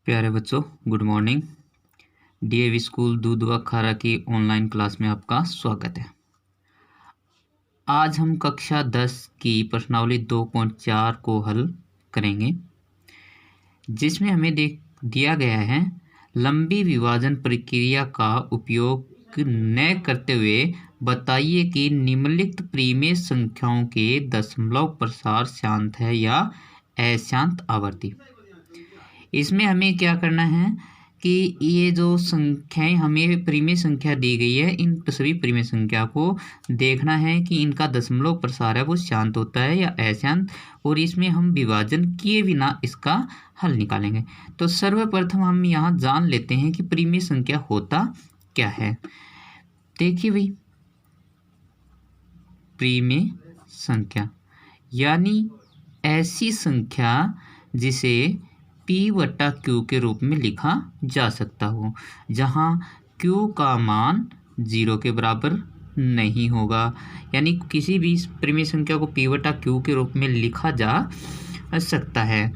प्यारे बच्चों, good morning. DAV school दूध व खारा की ऑनलाइन क्लास में आपका स्वागत है। आज हम कक्षा 10 की प्रश्नावली 2.4 को हल करेंगे, जिसमें हमें दिया गया है लंबी विभाजन प्रक्रिया का उपयोग न करते हुए बताइए कि निम्नलिखित परिमेय संख्याओं के दशमलव प्रसार शांत है या अशांत आवर्ती। इसमें हमें क्या करना है कि ये जो संख्याएं हमें परिमेय संख्या दी गई है, इन सभी परिमेय संख्या को देखना है कि इनका दशमलव प्रसार है वो शांत होता है या अशांत, और इसमें हम विभाजन किए बिना इसका हल निकालेंगे। तो सर्वप्रथम हम यहाँ जान लेते हैं कि परिमेय संख्या होता क्या है। देखिए भाई, परिमेय संख्या यानी ऐसी संख्या जिसे P/Q के रूप में लिखा जा सकता हो, जहाँ Q का मान 0 के बराबर नहीं होगा। यानी किसी भी परिमेय संख्या को P/Q के रूप में लिखा जा सकता है।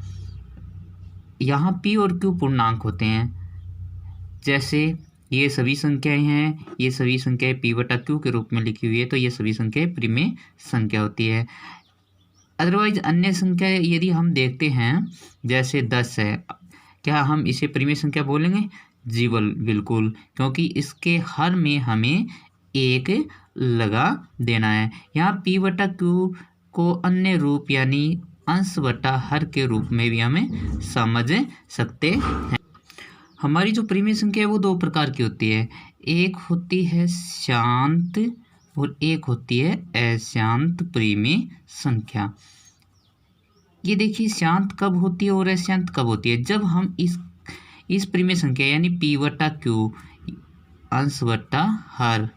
यहाँ P और Q पूर्णांक होते हैं। जैसे ये सभी संख्याएं हैं, ये सभी संख्याएं P/Q के रूप में लिखी हुई है, तो ये सभी संख्याएं परिमेय संख्या होती है। अदरवाइज अन्य संख्या यदि हम देखते हैं, जैसे 10 है, क्या हम इसे परिमेय संख्या बोलेंगे? जी बिल्कुल, क्योंकि इसके हर में हमें 1 लगा देना है। यहाँ P/Q को अन्य रूप यानी अंश बटा हर के रूप में भी हमें समझ सकते हैं। हमारी जो परिमेय संख्या है वो दो प्रकार की होती है, एक होती है शांत और एक होती है अशांत परिमेय संख्या। ये देखिए, शांत कब होती है और अशांत कब होती है? जब हम इस परिमेय संख्या यानी P/Q अंश बटा हर,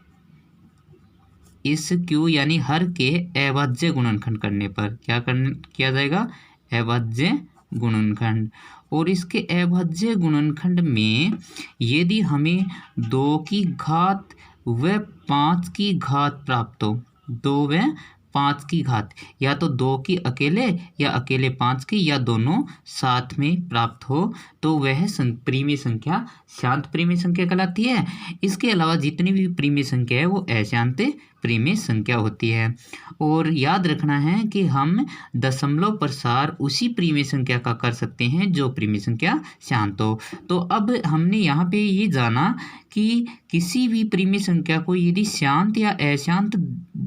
इस Q यानी हर के अभाज्य गुणनखंड करने पर किया जाएगा? अभाज्य गुणनखंड। और इसके अभाज्य गुणनखंड में यदि हमें 2 की घात व 5 की घात प्राप्त हो, 2 व 5 की घात, या तो 2 की अकेले या अकेले 5 की, या दोनों साथ में प्राप्त हो, तो वह परिमेय संख्या शांत परिमेय संख्या कहलाती है। इसके अलावा जितनी भी परिमेय संख्या है वो अशांत परिमेय संख्या होती है। और याद रखना है कि हम दशमलव प्रसार उसी परिमेय संख्या का कर सकते हैं जो परिमेय संख्या शांत हो। तो अब हमने यहाँ पे ये जाना कि किसी भी परिमेय संख्या को यदि शांत या अशांत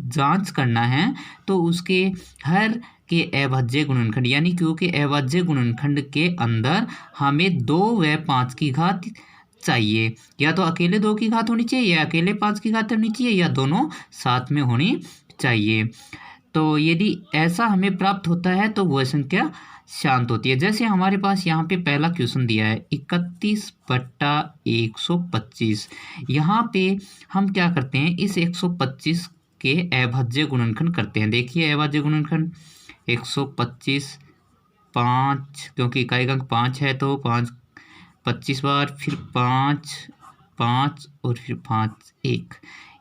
जांच करना है तो उसके हर के अभाज्य गुणनखंड यानी Q के अभाज्य गुणनखंड के अंदर हमें 2 व 5 की घात चाहिए। या तो अकेले 2 की घात होनी चाहिए, या अकेले 5 की घात होनी चाहिए, या दोनों साथ में होनी चाहिए। तो यदि ऐसा हमें प्राप्त होता है तो वह संख्या शांत होती है। जैसे हमारे पास यहाँ पे पहला क्वेश्चन दिया है 31/125। यहाँ पे हम क्या करते हैं, इस 125 के अभाज्य गुणनखंड करते हैं। देखिए अभाज्य गुणनखंड 125 5, क्योंकि इकाई अंक 5 है तो 5 25 बार, फिर 5 5 और फिर 5 1,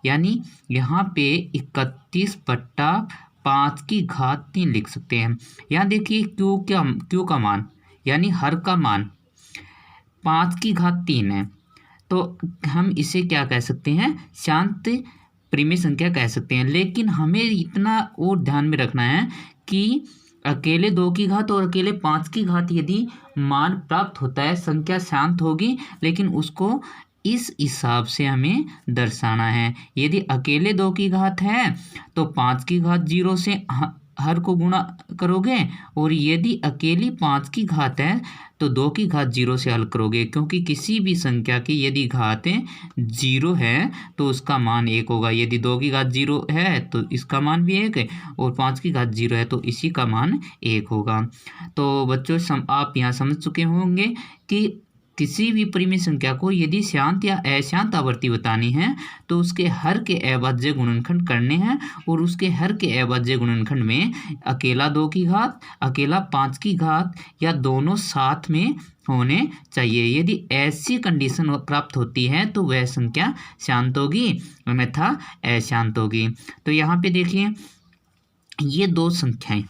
यानी यहाँ पे 31/5 की घात 3 लिख सकते हैं। यहाँ देखिए Q का मान यानी हर का मान 5 की घात 3 है, तो हम इसे क्या कह सकते हैं? शांत परिमेय संख्या कह सकते हैं। लेकिन हमें इतना और ध्यान में रखना है कि अकेले 2 की घात और अकेले 5 की घात यदि मान प्राप्त होता है, संख्या शांत होगी, लेकिन उसको इस हिसाब से हमें दर्शाना है। यदि अकेले 2 की घात है तो 5 की घात 0 से हर को गुणा करोगे, और यदि अकेली 5 की घात है तो 2 की घात 0 से हल करोगे, क्योंकि किसी भी संख्या की यदि घातें 0 है तो उसका मान 1 होगा। यदि 2 की घात 0 है तो इसका मान भी 1 है, और 5 की घात 0 है तो इसी का मान 1 होगा। तो बच्चों, आप यहाँ समझ चुके होंगे कि किसी भी परिमेय संख्या को यदि शांत या अशांत आवर्ती बतानी है तो उसके हर के अभाज्य गुणनखंड करने हैं, और उसके हर के अभाज्य गुणनखंड में अकेला 2 की घात, अकेला 5 की घात, या दोनों साथ में होने चाहिए। यदि ऐसी कंडीशन प्राप्त होती है तो वह संख्या शांत होगी, अन्यथा अशांत होगी। तो यहाँ पे देखिए, ये दो संख्याएं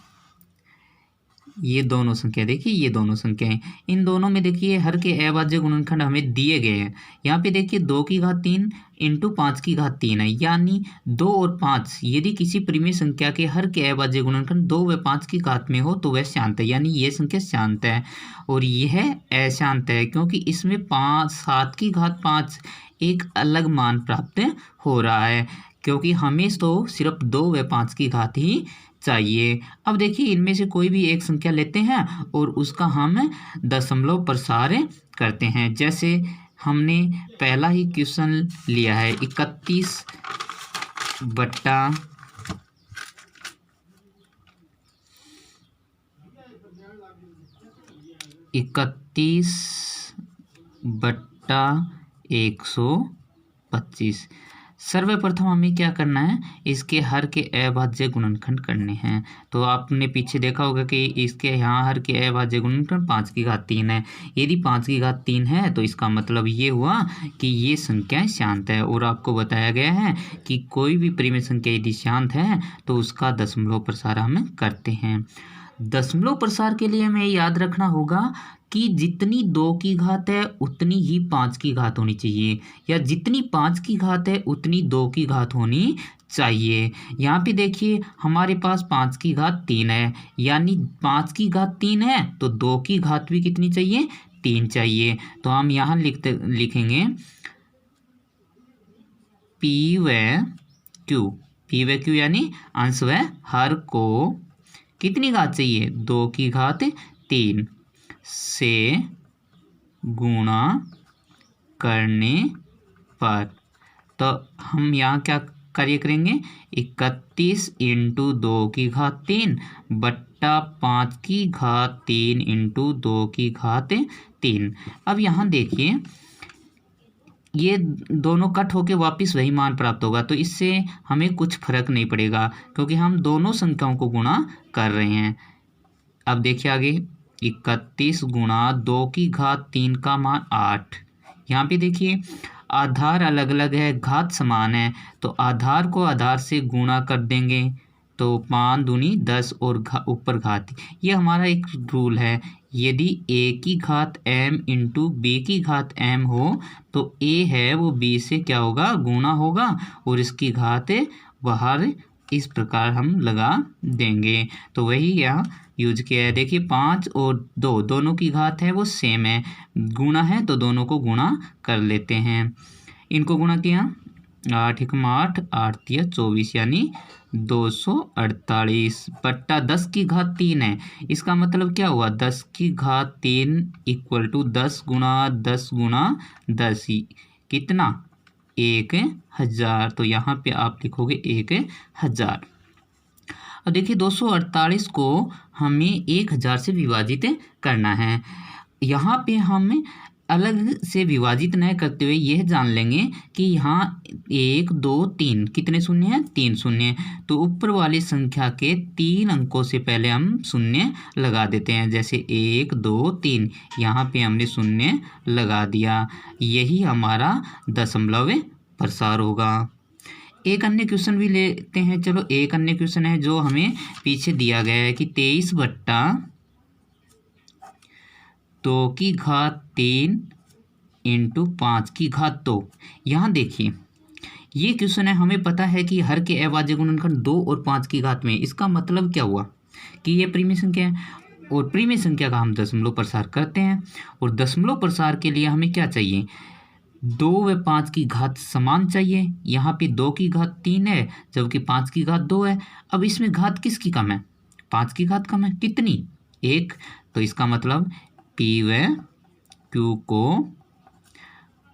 ये दोनों संख्या देखिए, ये दोनों संख्याएं, इन दोनों में देखिए हर के अभाज्य गुणनखंड हमें दिए गए हैं। यहाँ पे देखिए 2 की घात 3 इंटू 5 की घात 3 है, यानी 2 और 5 यदि किसी परिमेय संख्या के हर के अभाज्य गुणनखंड 2 व 5 की घात में हो तो वह शांत है, यानी ये संख्या शांत है। और यह अशांत है क्योंकि इसमें 7 की घात 5 एक अलग मान प्राप्त हो रहा है, क्योंकि हमें तो सिर्फ 2 व 5 की घात ही चाहिए। अब देखिए इनमें से कोई भी एक संख्या लेते हैं और उसका हम दशमलव प्रसार करते हैं। जैसे हमने पहला ही क्वेश्चन लिया है 31 बट्टा 125। सर्वप्रथम हमें क्या करना है, इसके हर के अभाज्य गुणनखंड करने हैं। तो आपने पीछे देखा होगा कि इसके यहाँ हर के अभाज्य गुणनखंड 5 की घात 3 है। यदि 5 की घात 3 है तो इसका मतलब ये हुआ कि ये संख्या शांत है। और आपको बताया गया है कि कोई भी परिमेय संख्या यदि शांत है तो उसका दशमलव प्रसार हम करते हैं। दशमलव प्रसार के लिए हमें याद रखना होगा कि जितनी 2 की घात है उतनी ही 5 की घात होनी चाहिए, या जितनी 5 की घात है उतनी 2 की घात होनी चाहिए। यहाँ पे देखिए हमारे पास 5 की घात 3 है, यानी 5 की घात 3 है तो 2 की घात भी कितनी चाहिए, 3 चाहिए। तो हम यहाँ लिखेंगे पी व क्यू यानी अंश व हर को कितनी घात चाहिए, 2 की घात 3 से गुणा करने पर। तो हम यहाँ क्या कार्य करेंगे, 31 इंटू 2 की घात 3 बट्टा 5 की घात 3 इंटू 2 की घात 3। अब यहाँ देखिए ये दोनों कट होके वापस वही मान प्राप्त होगा, तो इससे हमें कुछ फर्क नहीं पड़ेगा क्योंकि हम दोनों संख्याओं को गुणा कर रहे हैं। अब देखिए आगे 31 गुणा 2 की घात 3 का मान 8। यहाँ पे देखिए आधार अलग अलग है, घात समान है, तो आधार को आधार से गुणा कर देंगे तो 5 दूनी 10 और ऊपर घात। ये हमारा एक रूल है, यदि a की घात m इंटू b की घात m हो तो a है वो b से क्या होगा, गुणा होगा, और इसकी घात बाहर इस प्रकार हम लगा देंगे। तो वही यहाँ यूज किया है। देखिए 5 और 2 दोनों की घात है वो सेम है, गुणा है तो दोनों को गुणा कर लेते हैं। इनको गुणा किया 8 एकम 8 8 तिया 24 यानी 248 बट्टा 10 की घात 3 है। इसका मतलब क्या हुआ, 10 की घात 3 इक्वल टू 10 गुणा 10 गुणा 10 कितना, 1000। तो यहाँ पे आप लिखोगे 1000। अब देखिए 248 को हमें 1000 से विभाजित करना है। यहाँ पे हम अलग से विभाजित न करते हुए यह जान लेंगे कि यहाँ 1 2 3 कितने शून्य हैं, 3 शून्य। तो ऊपर वाली संख्या के 3 अंकों से पहले हम शून्य लगा देते हैं, जैसे 1 2 3 यहाँ पे हमने शून्य लगा दिया। यही हमारा दशमलव प्रसार होगा। एक अन्य क्वेश्चन भी लेते हैं। चलो एक अन्य क्वेश्चन है जो हमें पीछे दिया गया है कि 23 बट्टा 2 की घात 3 इंटू 5 की घात 2। यहाँ देखिए ये क्वेश्चन है, हमें पता है कि हर के अभाज्य गुणनखंड 2 और 5 की घात में। इसका मतलब क्या हुआ कि ये परिमेय संख्या है और परिमेय संख्या का हम दशमलव प्रसार करते हैं। और दशमलव प्रसार के लिए हमें क्या चाहिए, 2 व 5 की घात समान चाहिए। यहाँ पे 2 की घात 3 है जबकि 5 की घात 2 है। अब इसमें घात किसकी कम है, 5 की घात कम है, कितनी, 1। तो इसका मतलब P व Q को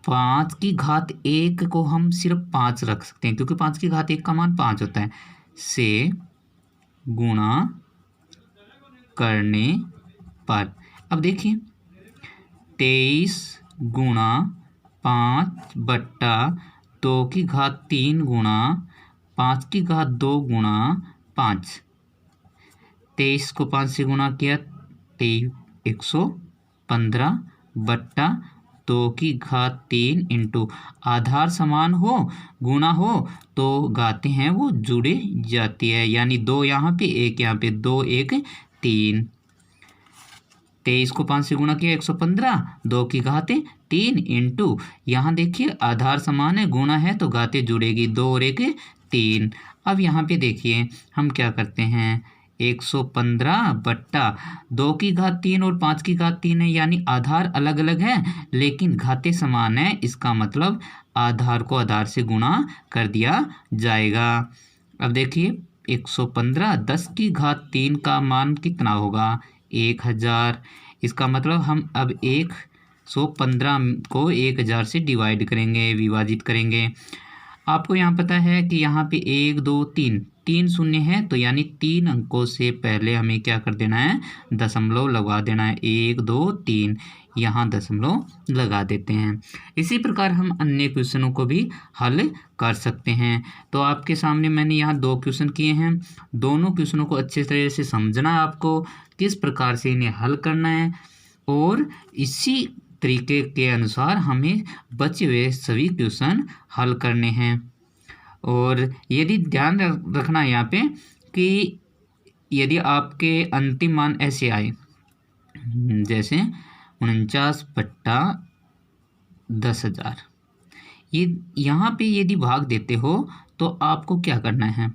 5 की घात 1 को हम सिर्फ 5 रख सकते हैं क्योंकि 5 की घात 1 का मान 5 होता है, से गुणा करने पर। अब देखिए 23 गुणा 5 बट्टा 2 की घात 3 गुणा 5 की घात 2 गुणा 5। 23 को 5 से गुणा किया 115 बट्टा 2 की घात 3 इंटू आधार समान हो गुणा हो तो घातें हैं वो जुड़े जाती है, यानी 2 यहाँ पे 1 यहाँ पे, 2 1 3। 23 को 5 से गुणा किया 115, 2 की घातें 3 इंटू, यहाँ देखिए आधार समान है, गुणा है तो घातें जुड़ेगी, 2 और 1 3। अब यहाँ पे देखिए हम क्या करते हैं, 115 बट्टा 2 की घात 3 और 5 की घात 3 है, यानी आधार अलग अलग है लेकिन घातें समान है, इसका मतलब आधार को आधार से गुणा कर दिया जाएगा। अब देखिए 115 10 की घात 3 का मान कितना होगा, 1000। इसका मतलब हम अब 115 को 1000 से डिवाइड करेंगे, विभाजित करेंगे। आपको यहाँ पता है कि यहाँ पे 1 2 3 शून्य है, तो यानी 3 अंकों से पहले हमें क्या कर देना है, दशमलव लगा देना है। 1 2 3 यहाँ दशमलव लगा देते हैं। इसी प्रकार हम अन्य क्वेश्चनों को भी हल कर सकते हैं। तो आपके सामने मैंने यहाँ 2 क्वेश्चन किए हैं। दोनों क्वेश्चनों को अच्छे तरह से समझना है, आपको किस प्रकार से इन्हें हल करना है, और इसी तरीके के अनुसार हमें बचे हुए सभी क्वेश्चन हल करने हैं। और यदि ध्यान रखना है यहाँ पे कि यदि आपके अंतिम मान ऐसे आए, जैसे 49 बट्टा 10,000, ये यहाँ पे यदि भाग देते हो तो आपको क्या करना है,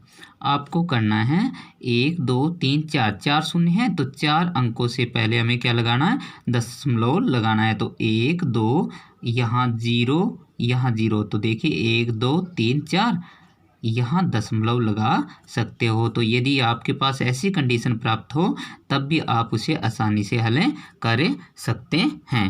आपको करना है 1 2 3 4 शून्य है, तो 4 अंकों से पहले हमें क्या लगाना है, दशमलव लगाना है। तो 1 2 यहाँ 0 यहाँ 0, तो देखिए 1 2 3 4 यहाँ दशमलव लगा सकते हो। तो यदि आपके पास ऐसी कंडीशन प्राप्त हो तब भी आप उसे आसानी से हल कर सकते हैं।